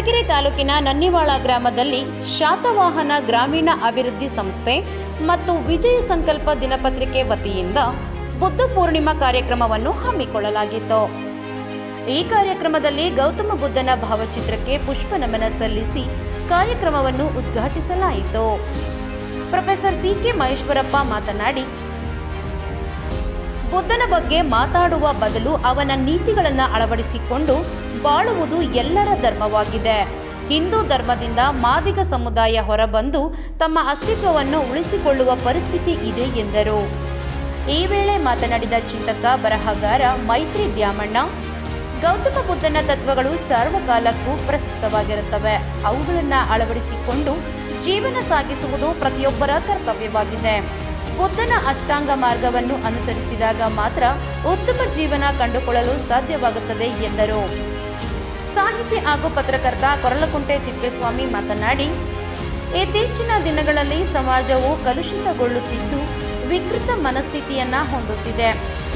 ಚಳ್ಳಕೆರೆ ತಾಲೂಕಿನ ನನ್ನಿವಾಳ ಗ್ರಾಮದಲ್ಲಿ ಶಾತವಾಹನ ಗ್ರಾಮೀಣ ಅಭಿವೃದ್ಧಿ ಸಂಸ್ಥೆ ಮತ್ತು ವಿಜಯ ಸಂಕಲ್ಪ ದಿನಪತ್ರಿಕೆ ವತಿಯಿಂದ ಬುದ್ಧ ಪೂರ್ಣಿಮಾ ಕಾರ್ಯಕ್ರಮವನ್ನು ಹಮ್ಮಿಕೊಳ್ಳಲಾಗಿತ್ತು. ಈ ಕಾರ್ಯಕ್ರಮದಲ್ಲಿ ಗೌತಮ ಬುದ್ಧನ ಭಾವಚಿತ್ರಕ್ಕೆ ಪುಷ್ಪ ನಮನ ಸಲ್ಲಿಸಿ ಕಾರ್ಯಕ್ರಮವನ್ನು ಉದ್ಘಾಟಿಸಲಾಯಿತು. Professor CK. ಮಹೇಶ್ವರಪ್ಪ ಮಾತನಾಡಿ, ಬುದ್ಧನ ಬಗ್ಗೆ ಮಾತಾಡುವ ಬದಲು ಅವನ ನೀತಿಗಳನ್ನು ಅಳವಡಿಸಿಕೊಂಡು ಬಾಳುವುದು ಎಲ್ಲರ ಧರ್ಮವಾಗಿದೆ. ಹಿಂದೂ ಧರ್ಮದಿಂದ ಮಾದಿಗ ಸಮುದಾಯ ಹೊರಬಂದು ತಮ್ಮ ಅಸ್ತಿತ್ವವನ್ನು ಉಳಿಸಿಕೊಳ್ಳುವ ಪರಿಸ್ಥಿತಿ ಇದೆ ಎಂದರು. ಈ ವೇಳೆ ಮಾತನಾಡಿದ ಚಿಂತಕ ಬರಹಗಾರ ಮೈತ್ರಿ ದ್ಯಾಮಣ್ಣ, ಗೌತಮ ಬುದ್ಧನ ತತ್ವಗಳು ಸರ್ವಕಾಲಕ್ಕೂ ಪ್ರಸ್ತುತವಾಗಿರುತ್ತವೆ. ಅವುಗಳನ್ನು ಅಳವಡಿಸಿಕೊಂಡು ಜೀವನ ಸಾಗಿಸುವುದು ಪ್ರತಿಯೊಬ್ಬರ ಕರ್ತವ್ಯವಾಗಿದೆ. ಬುದ್ಧನ ಅಷ್ಟಾಂಗ ಮಾರ್ಗವನ್ನು ಅನುಸರಿಸಿದಾಗ ಮಾತ್ರ ಉತ್ತಮ ಜೀವನ ಕಂಡುಕೊಳ್ಳಲು ಸಾಧ್ಯವಾಗುತ್ತದೆ ಎಂದರು. ಸಾಹಿತಿ ಹಾಗೂ ಪತ್ರಕರ್ತ ಕೊರಲಕುಂಟೆ ತಿಪ್ಪೇಸ್ವಾಮಿ ಮಾತನಾಡಿ, ಇತ್ತೀಚಿನ ದಿನಗಳಲ್ಲಿ ಸಮಾಜವು ಕಲುಷಿತಗೊಳ್ಳುತ್ತಿದ್ದು ವಿಕೃತ ಮನಸ್ಥಿತಿಯನ್ನ ಹೊಂದುತ್ತಿದೆ.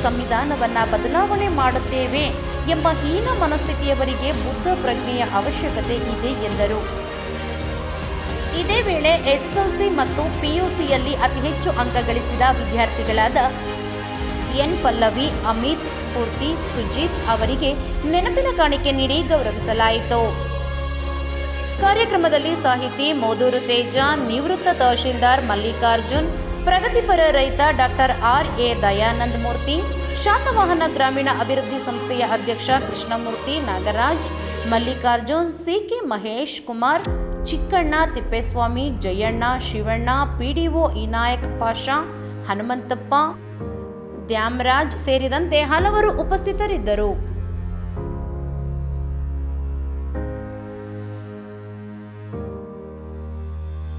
ಸಂವಿಧಾನವನ್ನ ಬದಲಾವಣೆ ಮಾಡುತ್ತೇವೆ ಎಂಬ ಹೀನ ಮನಸ್ಥಿತಿಯವರಿಗೆ ಬುದ್ಧ ಪ್ರಜ್ಞೆಯ ಅವಶ್ಯಕತೆ ಇದೆ ಎಂದರು. ಇದೇ ವೇಳೆ ಎಸ್ಎಸ್ಎಲ್ಸಿ ಮತ್ತು ಪಿಯುಸಿಯಲ್ಲಿ ಅತಿ ಹೆಚ್ಚು ಅಂಕ ಗಳಿಸಿದ ವಿದ್ಯಾರ್ಥಿಗಳಾದ ಎನ್ ಪಲ್ಲವಿ, ಅಮಿತ್, ಸ್ಫೂರ್ತಿ, ಸುಜಿತ್ ಅವರಿಗೆ ನೆನಪಿನ ಕಾಣಿಕೆ ನೀಡಿ ಗೌರವಿಸಲಾಯಿತು. ಕಾರ್ಯಕ್ರಮದಲ್ಲಿ ಸಾಹಿತಿ ಮೋದೂರು ತೇಜ, ನಿವೃತ್ತ ತಹಶೀಲ್ದಾರ್ ಮಲ್ಲಿಕಾರ್ಜುನ್, ಪ್ರಗತಿಪರ ರೈತ ಡಾಕ್ಟರ್ ಆರ್.ಎ. ದಯಾನಂದ ಮೂರ್ತಿ, ಶಾತವಾಹನ ಗ್ರಾಮೀಣ ಅಭಿವೃದ್ಧಿ ಸಂಸ್ಥೆಯ ಅಧ್ಯಕ್ಷ ಕೃಷ್ಣಮೂರ್ತಿ, ನಾಗರಾಜ್, ಮಲ್ಲಿಕಾರ್ಜುನ್, ಸಿ.ಕೆ. ಮಹೇಶ್ ಕುಮಾರ್, ಚಿಕ್ಕಣ್ಣ, ತಿಪ್ಪೇಸ್ವಾಮಿ, ಜಯಣ್ಣ, ಶಿವಣ್ಣ, ಪಿಡಿಒ ಇನಾಯಕ್ ಪಾಷಾ, ಹನುಮಂತಪ್ಪ, ದ್ಯಾಮರಾಜ್ ಸೇರಿದಂತೆ ಹಲವರು ಉಪಸ್ಥಿತರಿದ್ದರು.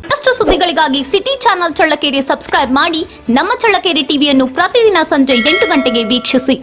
ಮತ್ತಷ್ಟು ಸುದ್ದಿಗಳಿಗಾಗಿ ಸಿಟಿ ಚಾನೆಲ್ ಚಳ್ಳಕೆರೆ ಸಬ್ಸ್ಕ್ರೈಬ್ ಮಾಡಿ. ನಮ್ಮ ಚಳ್ಳಕೆರೆ ಟಿವಿಯನ್ನು ಪ್ರತಿದಿನ ಸಂಜೆ 8 ಗಂಟೆಗೆ ವೀಕ್ಷಿಸಿ.